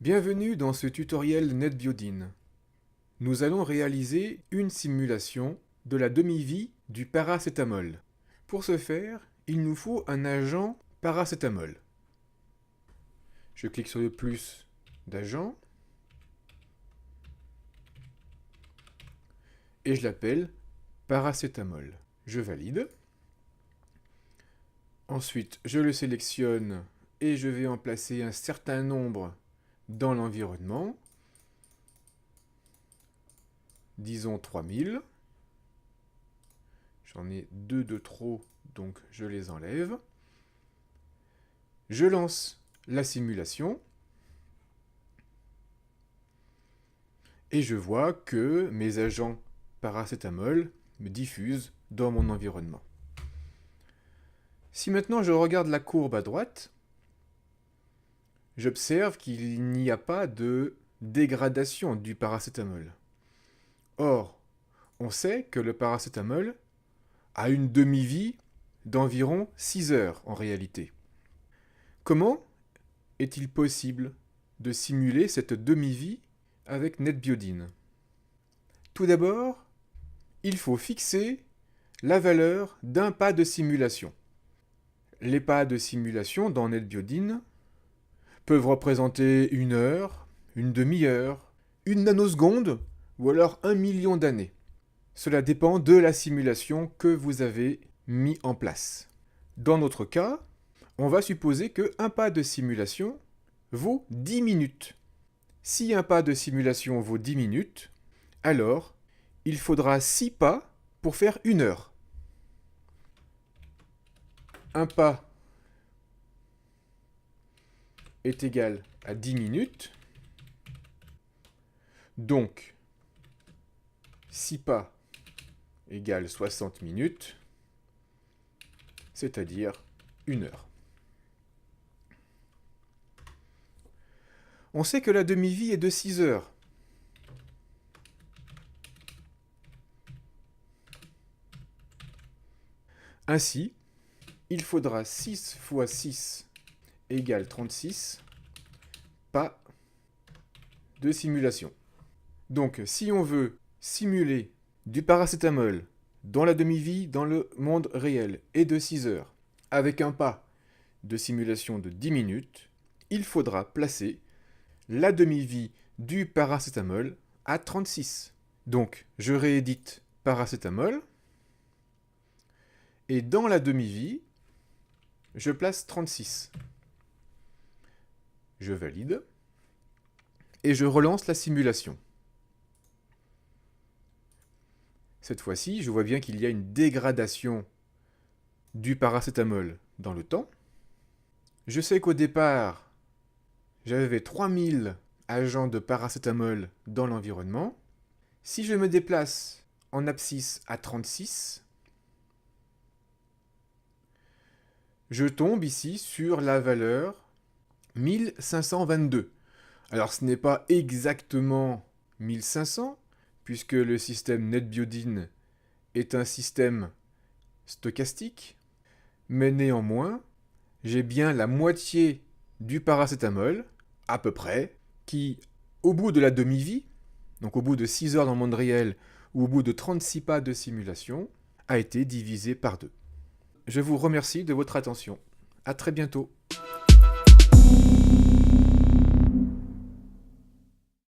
Bienvenue dans ce tutoriel NetBiodin. Nous allons réaliser une simulation de la demi-vie du paracétamol. Pour ce faire, il nous faut un agent paracétamol. Je clique sur le plus d'agent et je l'appelle paracétamol. Je valide. Ensuite, je le sélectionne et je vais en placer un certain nombre dans l'environnement. Disons 3000. J'en ai 2 de trop, donc je les enlève. Je lance la simulation. Et je vois que mes agents paracétamol me diffusent dans mon environnement. Si maintenant je regarde la courbe à droite, j'observe qu'il n'y a pas de dégradation du paracétamol. Or, on sait que le paracétamol a une demi-vie d'environ 6 heures en réalité. Comment est-il possible de simuler cette demi-vie avec NetBiodin? Tout d'abord, il faut fixer la valeur d'un pas de simulation. Les pas de simulation dans NetBiodin peuvent représenter 1 heure, une demi-heure, 1 nanoseconde ou alors 1 million d'années. Cela dépend de la simulation que vous avez mis en place. Dans notre cas, on va supposer qu'un pas de simulation vaut 10 minutes. Si un pas de simulation vaut 10 minutes, alors il faudra 6 pas pour faire 1 heure. Un pas est égal à 10 minutes. Donc, 6 pas égale 60 minutes, c'est-à-dire 1 heure. On sait que la demi-vie est de 6 heures. Ainsi, il faudra 6 fois 6 égale 36 pas de simulation. Donc, si on veut simuler du paracétamol dont la demi-vie dans le monde réel est de 6 heures, avec un pas de simulation de 10 minutes, il faudra placer la demi-vie du paracétamol à 36. Donc, je réédite paracétamol, et dans la demi-vie, je place 36. Je valide, et je relance la simulation. Cette fois-ci, je vois bien qu'il y a une dégradation du paracétamol dans le temps. Je sais qu'au départ, j'avais 3000 agents de paracétamol dans l'environnement. Si je me déplace en abscisse à 36, je tombe ici sur la valeur 1522. Alors ce n'est pas exactement 1500, puisque le système NetBiodin est un système stochastique, mais néanmoins, j'ai bien la moitié du paracétamol, à peu près, qui, au bout de la demi-vie, donc au bout de 6 heures dans le monde réel, ou au bout de 36 pas de simulation, a été divisé par 2. Je vous remercie de votre attention. À très bientôt.